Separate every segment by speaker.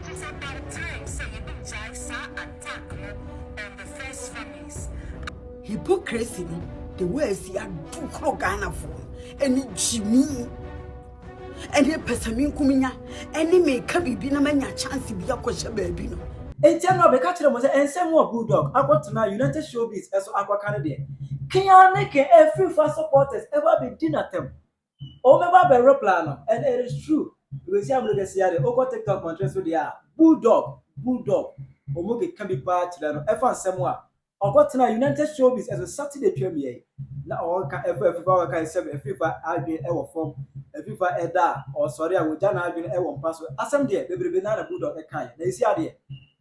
Speaker 1: It's about time so you don't jive attack on the first families.
Speaker 2: Hypocrisy, the words you do Ghana for, any Gyimii, any person coming, any may come be no man chance to be a question baby.
Speaker 3: In general, the catcher was and some more Bulldog. I got to now United Showbiz as Aqua Canada. Can make every first supporters ever be dinner them? Oh, my baby plan, and it is true. We see I'm looking at the Okatakyie Afrifa with the Bulldog, Omoge can be part to them. F1 somewhere. I got to now United Showbiz as a Saturday premiere. Now, all can ever can say a FIFA I've ever form, a FIFA Eda, or sorry, I would done I've been ever password. As some day, baby banana Bulldog a kind. They see idea.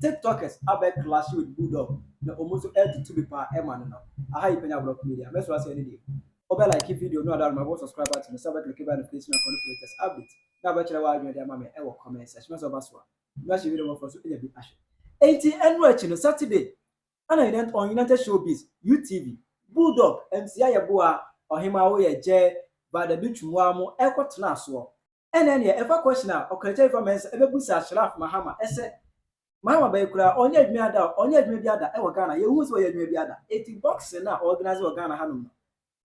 Speaker 3: TikTokers are back clash with Bulldog. No, almost 82 be per Emma now. I hide Penyah block media. That's what I say any day. Over like if video, no other my voice subscribe to the subject click the notification and latest updates. Now, bachelor, why you and mammy ever comment section of Baswa. Now, she video for so be ash. 80 and watching on Saturday. And I went on United Showbiz, UTV, Bulldog, Yaa Yeboah, or him away J by the beach Muamo, Echo Tnaswo. And then, ever question now, Okatakyie Afrifa, ever busa Sharaf Mahama, esse. Mama Baykura, only me ada, only me be ada, ever Ghana, you who's where you may be ada. 80 boxing now, organize Ghana Hanum.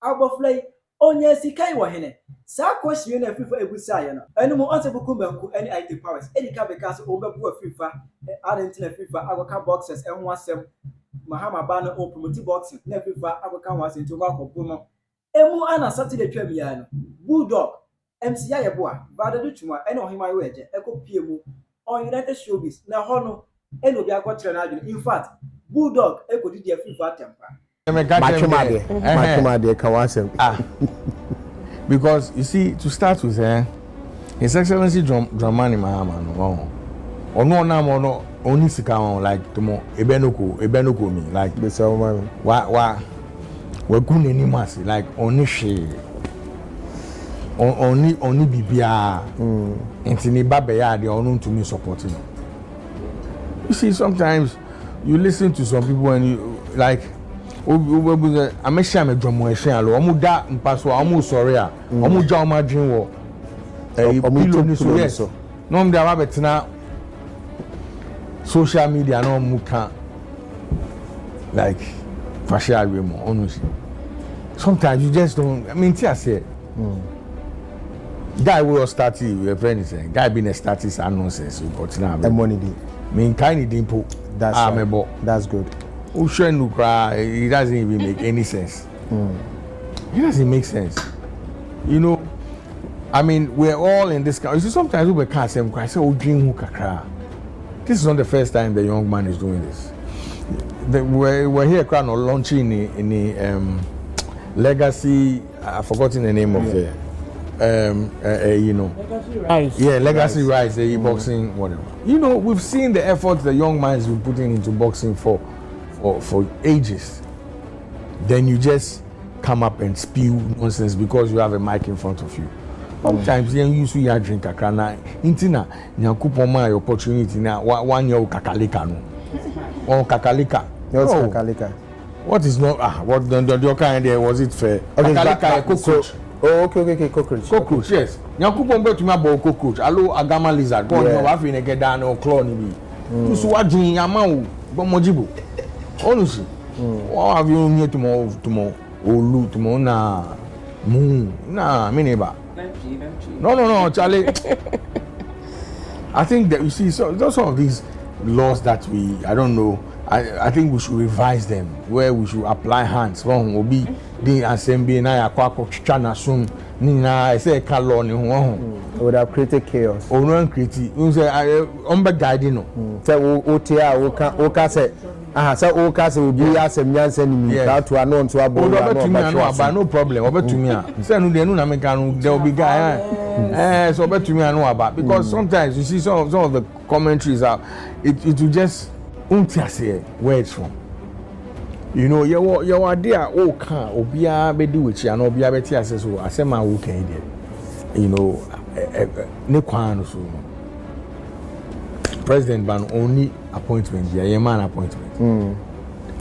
Speaker 3: Alboflay, only Sikai Wahene. Sa question if for a busayana. Any more answer Bukumbanku, any IT powers, any cabicas over FIFA, Argentina FIFA, our boxes, and one sem. Mahama Bana or promoting boxing, never our was into work of Bumo. Emu Anna Saturday Premiano, Bulldog, Yaa Yeboah, Vada Duchuma, and on him my wedge, Echo PMU, or United Showbiz, now Hono, and will be a quarter. In fact, Bulldog, Echo did your FIFA temper.
Speaker 4: Because you see, to start with, His Excellency Dramani Mahama, or no, only Sikao like tomorrow, Ebenoko me, like the Salman. Why, we're good any massy, like only she, only BBR, and Tini Babaya, they are known to me supporting. You see, sometimes you listen to some people and you like, I'm a shame, Amuda, and Paswa, Amu Soria, Amuja, my dream war. Yes, no, there are now. Social media no muka like facial way more honestly. Sometimes you just don't. I mean, I say, guy will start your friend is saying, guy being a status and nonsense. But now,
Speaker 5: money.
Speaker 4: Mean kind of dimple.
Speaker 5: That's good.
Speaker 4: Ushenu cry. It doesn't even make any sense. It doesn't make sense. You know, I mean, we're all in this country. Sometimes we can't say, "Oh, dream who kakra." This is not the first time the young man is doing this. We're here launching in the legacy. I've forgotten the name of the legacy rights, the boxing, whatever. You know, we've seen the effort the young man has been putting into boxing for ages. Then you just come up and spew nonsense because you have a mic in front of you. Sometimes you use your drink a crana. Intina, you coupon my opportunity now. 1 year kakalika no. Or kakalika.
Speaker 5: No, kakalika.
Speaker 4: What is not what the kind there was it fair? Okay, kakalika cockroach.
Speaker 5: Oh, okay, cockroach.
Speaker 4: Cockroach, yes. You coupon bet to me about cockroach. Hello, agama lizard. Go on, you have to get down or claw ni. You so what drink yamau, but mojibo. Honestly, what have you here tomorrow? Olu tomorrow na moon na me neighbor. No, Charlie. I think that you see, those some of these laws that I don't know. I think we should revise them where we should apply hands. Wrong will be the assembly na yakwako chana soon. Nina I say law ni
Speaker 5: It would have created chaos.
Speaker 4: Oh no, creative. You say I guiding no.
Speaker 5: Say OTA oka say say oka say will be asem yanse ni that to anon to abo
Speaker 4: no problem. Over to me. Say no dey no na make there will be guy. So over to me no about because sometimes you see some of the commentaries are it will just say where it's from. You know, your idea oka obia be do with you and obia be tia say so asema wo kan dey. You know, ne kwan so President ban only appointment here, a man appointment.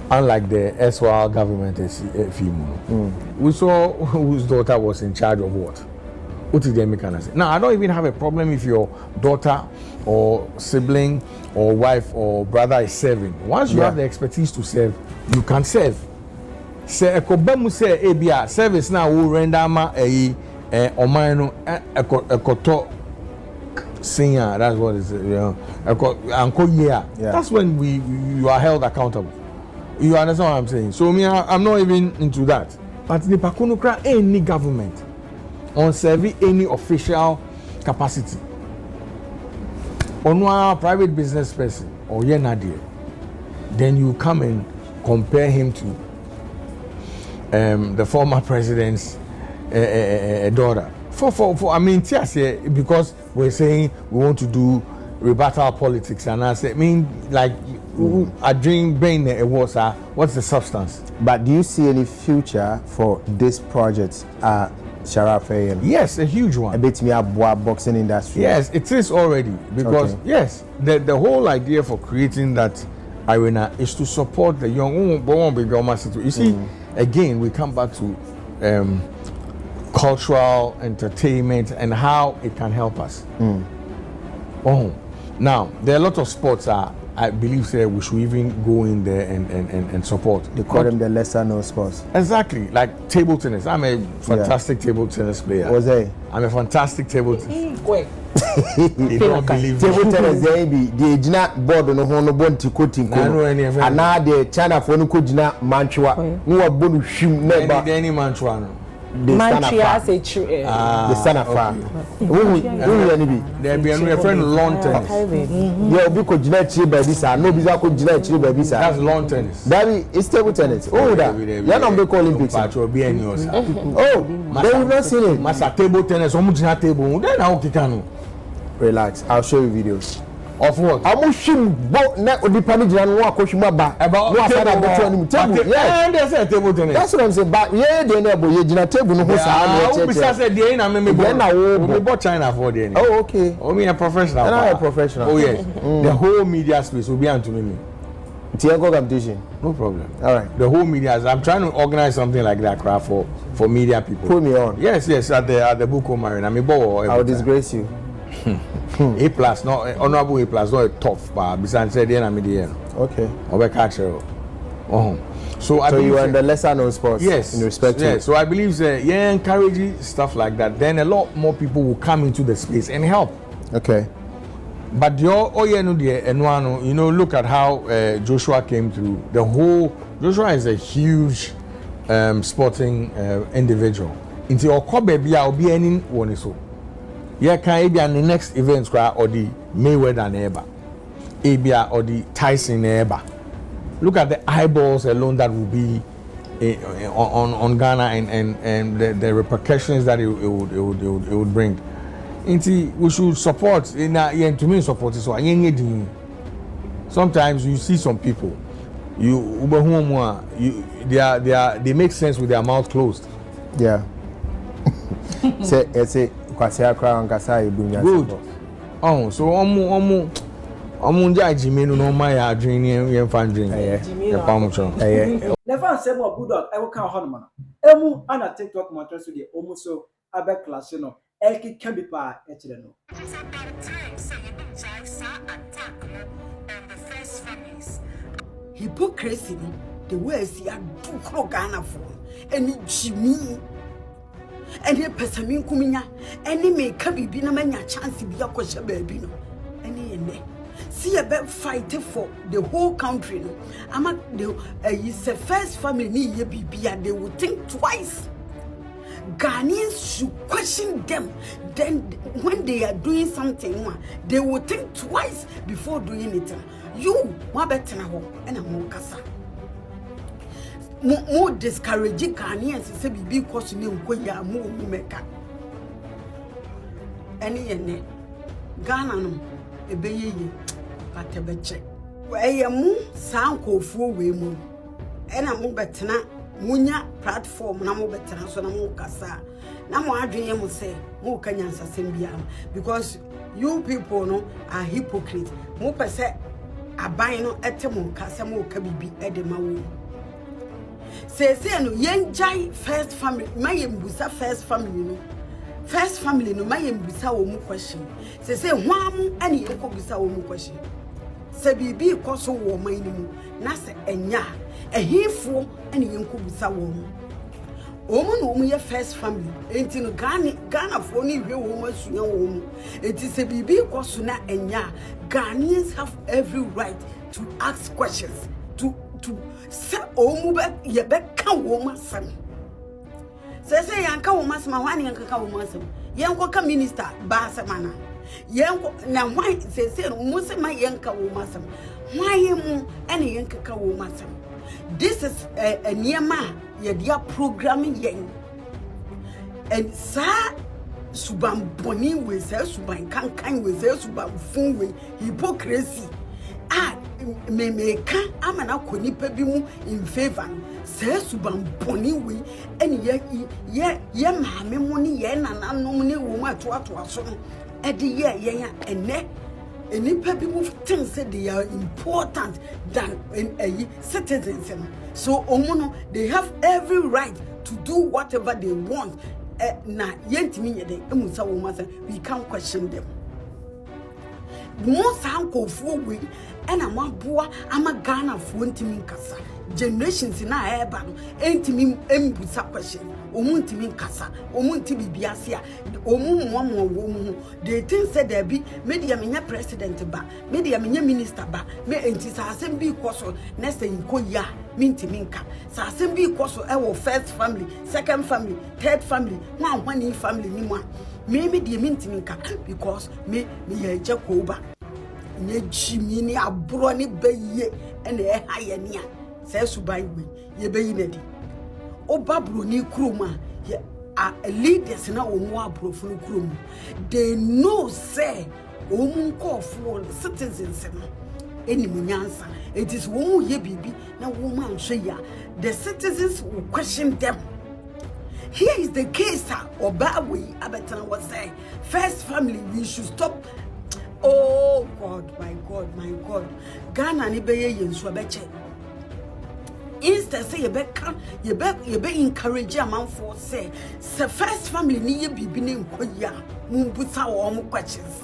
Speaker 4: Unlike the SWAL government female. We saw whose daughter was in charge of what? What is the mechanism? Now, I don't even have a problem if your daughter or sibling or wife or brother is serving. Once you have the expertise to serve, you can serve. Say ekobemu say ebia service now will render ma omano ekoto senior. That's what it is. That's when you are held accountable. You understand what I'm saying? So me, I'm not even into that. But the pakunukra any government on serving any official capacity on one private business person or nadia, then you come and compare him to the former president's daughter. For I mean, because we're saying we want to do rebuttal politics, and I say, I mean, like, I dream brain it was what's the substance?
Speaker 5: But do you see any future for this project? Sharafe?
Speaker 4: Yes, a huge one.
Speaker 5: A bit me boxing industry.
Speaker 4: Yes, it is already because yes, the whole idea for creating that arena is to support the young. You see, again, we come back to cultural entertainment and how it can help us. Now there are a lot of sports I believe we should even go in there and support.
Speaker 5: They call them the lesser known sports.
Speaker 4: Exactly, like table tennis. I'm a fantastic table tennis player.
Speaker 5: Was I?
Speaker 4: I'm a fantastic table tennis. They don't believe
Speaker 5: table tennis. They be the Gina board on the Hono Bonti coating. And now the China for no Kujina Mantua. No one shim never.
Speaker 4: Any Mantua.
Speaker 6: Mantua say true.
Speaker 5: The son of far. Who
Speaker 4: there be a friend lawn tennis.
Speaker 5: Yeah, because Gina Chi baby sir. No bizarre could Gina Chi baby sir.
Speaker 4: That's lawn tennis.
Speaker 5: That is table tennis. Oh, that. You're not be calling pictures.
Speaker 4: Oh, they
Speaker 5: have not seen it.
Speaker 4: Masa table tennis. Table. Then how can
Speaker 5: relax. I'll show you videos.
Speaker 4: Of what?
Speaker 5: I'm shim both net with the panic and walk about table.
Speaker 4: Yeah, and there's a table tennis.
Speaker 5: That's what I'm saying. But yeah, they never you table no
Speaker 4: besides the day I bought China for the
Speaker 5: oh, okay.
Speaker 4: Oh, me a professional.
Speaker 5: And I'm a professional.
Speaker 4: Oh yes. The whole media space will be onto me.
Speaker 5: Tiago competition.
Speaker 4: No problem.
Speaker 5: All right.
Speaker 4: The whole media. I'm trying to organize something like that for media people.
Speaker 5: Put me on.
Speaker 4: Yes, at the Buko Marine. I'm a boy.
Speaker 5: I'll disgrace you.
Speaker 4: A plus, not honorable A plus, not a tough bar. Besides, then I'm in the end.
Speaker 5: Okay.
Speaker 4: Over catcher. So
Speaker 5: you are in the lesser known sports.
Speaker 4: Yes.
Speaker 5: In respect to
Speaker 4: so I believe encouraging stuff like that. Then a lot more people will come into the space and help.
Speaker 5: Okay.
Speaker 4: But look at how Joshua came through. Joshua is a huge sporting individual. Into your baby, I'll be any one so. Yeah, can it be on the next event or the Mayweather neighbor, Abia or the Tyson neighbor? Look at the eyeballs alone that will be on Ghana and the repercussions that it would bring. We should support. To me, support is what. Sometimes you see some people, they make sense with their mouth closed.
Speaker 5: Yeah. Say. Good.
Speaker 4: So Gyimii no my dream and fan dream.
Speaker 3: Never say more Bulldog. I will count Honman. Emu and TikTok matters to the almost so Abe class, Elki can be par eternal.
Speaker 1: It's about time so you don't try attack on the first families.
Speaker 2: Hypocrǐsy, the words you do Ghana for, and Gyimii. Any person kuminya, any may come be no man chance be a kosher baby no. Any see a bad fight for the whole country. No, I'm a it's the first family ye be and they will think twice. Ghanaians should question them. Then when they are doing something, they will think twice before doing it. You more better now and a more casa. More discouraging Ghanaians say be cause you nkoya mo meka any Ghana no ebeye but ebe check we mu sankofo we mu ena mo betena munya platform na mo betena so na mo kasa na mo adwene mo say mo kanyansa sembia because you people no are hypocrite mo pese aban no etemo kasa mo ka bibi edema wo. Say no yenjai first family my mbusa first family no first family no my mbisa wo mu question say hwam ene ye ko bisa wo mu question say bibi koso wo man ni mu na say enya ehifo ene ye ko bisa wo mu omo no omo ye first family enti no Ghana fo ni hwe wo mu asunya wo mu enti say bibi koso na enya Ghanaians have every right to ask questions to say omo be ye be kan wo mu asem say yanka wo masema hwani yanka ka wo masema yanko ka minister ba semana yanko na hwan say no musema yanka wo masema hwan mu ene yanka ka wo masema. This is a niema ye dia programming yen and sa suban boni we say suban kankan we say suban fun we hypocrisy me ka amana koni pa bi mu in favor say suban boni we ene ye maame mu ne ye nananom ne wo mu atoato aso no e de ye ene enipa bi mu think say they are important than citizens. So omuno they have every right to do whatever they want. Na yentimi ye de emusa wo masa we can't question them. Most ankofo we ena maboa ama Ghana fo ntimi nkasa generations na eba no entimi embusa question omu ntimi nkasa omu ntibi biase a omu momo wo mu they think say there be media menya president ba media menya minister ba me enti sa asem bi koso next nkoya mintimi nka sa asem bi koso e wo first family second family third family one family ni mo me media mintimi nka because me ye je ko ba nye Gyimii ni abro ni beye ene e haye ni a say subai we ye beyi nadi obabro ni kroma ye a leaders na omu abro funu krom they know say omu nkofo citizens no eni munyansa it is omu ye bibi na omu anhwe ya the citizens will question them. Here is the case obawe abetana was say first family we should stop. Oh God, my God. Ghana ni be ye nso be che. Instead say you be encourage amanfo say first family ni ye bibi ne nkoya mu buta wo mo questions.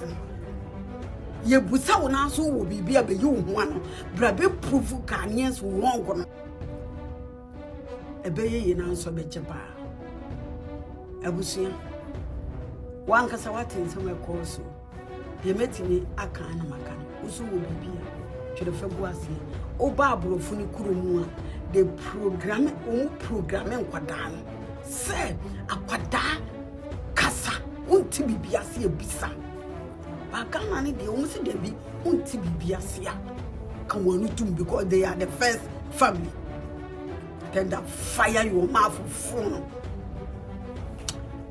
Speaker 2: Ye buta wo na so wo bibi a be ye wo ho ano. Bra be prove Ghanaians wrong no. E be ye na nso be che ba. Abusia. Wan kasa watin so me koso. Ye metini aka na maka usu wo bibia twede fabuase oba abrofu ni kuromu a the program nkwada no se akwada kasa unti bibiase ebisa baka na ne de onsi de bi unti bibiase a kan wonu tum because they are the first family then that fire your mouth full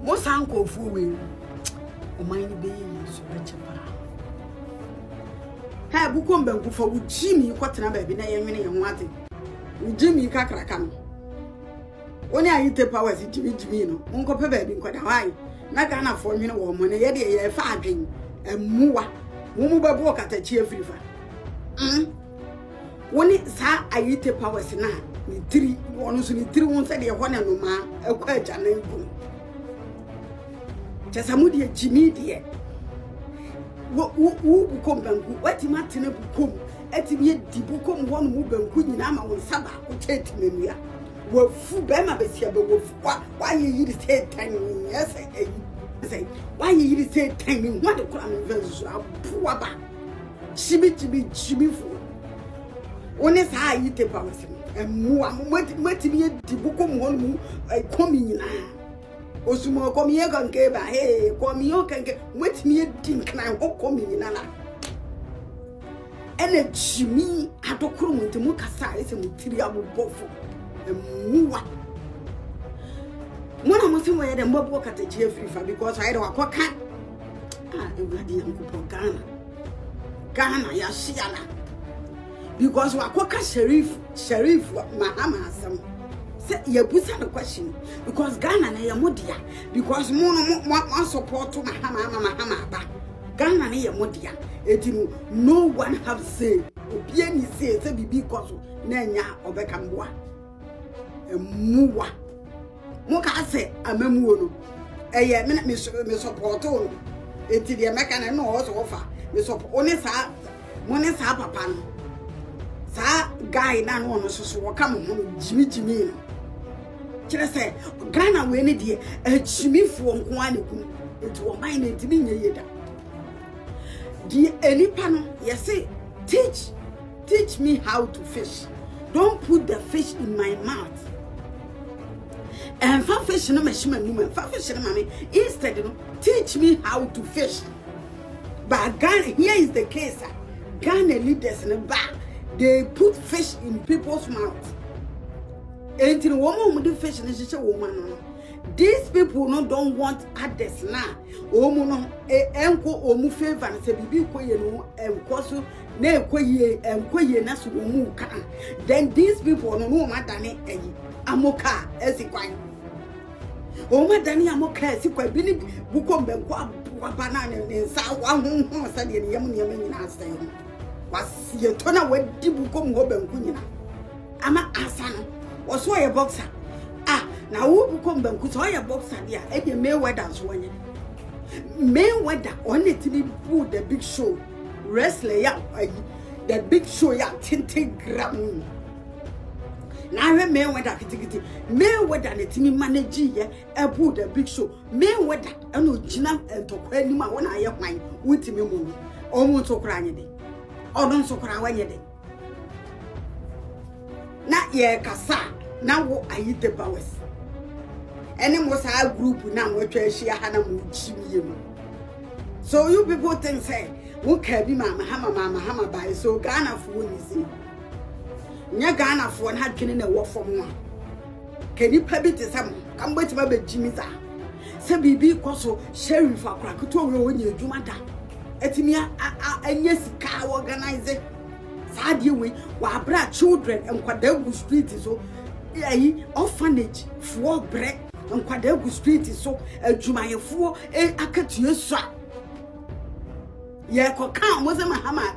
Speaker 2: mo sanko fu we o man be yin so be chepa ha buko mbanku fa u Gyimii kwatena ba bi na yenwene ye ho ate u Gyimii kakraka no woni ayite powers Gyimii no monkope ba bi nkoda hwan na Ghana fo nwene wo mo ne ye de ye fa adwen emuwa mu babu Okatakyie Afrifa woni sa ayite powers na ni tiri wono so ni tiri won se de ho ne no ma akwa aja na ngu Chasamudi Gyimii de wo bukom banku wati matene bukom etimi di bukom won mu banku nyina ma won saba ko chetimemia wo fu be ma be sia be wo fu wa ye yiri say tan yes say wa ye yiri say tan what the kura me versus abuwa ba Gyimii fu woni sa ayite pa wasi emuwa matimi di bukom won mu komi nyina osumo komi ye kanke ba komi yo kanke wetimi edin kan ho komi nyina na ene Gyimii adokoro mu ntemu kasa ese mutiri abobofo emuwa mona mo se mo ye de mbobo Okatakyie Afrifa because I don't wakoka ewadi yankupo Ghana ya shiala because wakoka sheriff mahama asam say you put the question because Ghana na yamodia because mo support mahama ba Ghana na yamodia etinu no one have say obi ani say bibi koso na nya obekamboa emuwa mo ka say amamuo no me support on. Eti de meka na no so offer. Me support oni sa papa no. Sa guy na no so wo mo Gyimii no. Kire say Ghana we ne de Gyimiifo nko anekum. Eti wo man na ntimi nye yeda. Di enipa no say teach me how to fish. Don't put the fish in my mouth. And for fish no machine woman, for fish no mommy. Instead, teach me how to fish. But Ghana, here is the case. Ghana leaders in the back, they put fish in people's mouths. And in woman with the fish, and she woman. These people don't want others now. Omo enko omu favor and say bibi koye no enkoso na ekoye na so omu ka. Then these people no madane eyi amoka esikwan. O madane amoka esikwan bi ni buko mbenko abana ne nsa wa honhon sa de ne yam nyina asai no. Wasiye to na wadi buko mo benko nyina. Ama asano oso ye boxer. Na wo buko mbenko so ye boxer dia e de Mayweather so wanye. Mayweather on it to put the big show wrestler the big show 10 gram. Now Mayweather kitikiti Mayweather ne timi manage ye e put the big show Mayweather eno gina entokwa ni ma wona aye kwan wutimi mu o mu tokra anye de o don sokra wanye de na ye kasa na wo ayite powers. Any Mosa group now which she had a Gyimii. So you people think say, who can be mama by so Ghana for one is it. Nya Ghana for one had killing a war from one. Can you pay it to some? Come wait to my Gyimii. Say BB Koso, sheriff for Krakuto when you do matter. Etimia, and yes, car organizer. Sadly, we were brought children and Quadruple Street so orphanage for bread. On Quadruple Street is so a Jumayefo Okatakyie Afrifa. Ye ko kan mo se Mahama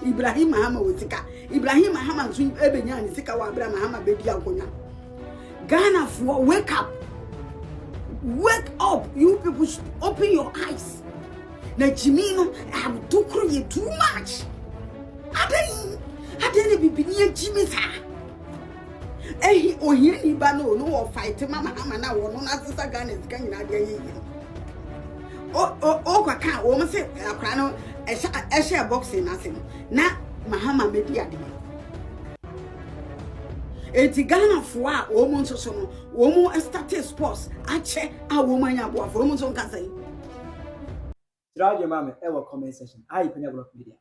Speaker 2: Ibrahim Mahama wotika. Ibrahim Mahama nso ebenya ni sika wa Abraham Mahama bedi akonya. Ghana for wake up. Wake up. You people should open your eyes. Na Gyimii no have to create too much. Adeni bibini Gyimii sa. Ehi ohie ni ba no fight mama na wo no na sisa Ghana sika nyina de yi. O kwa kan wo mo se akra no ehye boxing na se na Mahama medi ade. Eti Ghana fo a wo mo nso so no wo mo start sports ache a wo mo anya boafo wo mo nso nka sai.
Speaker 3: Try your mama ever comment section. I Penyah Bulldog media.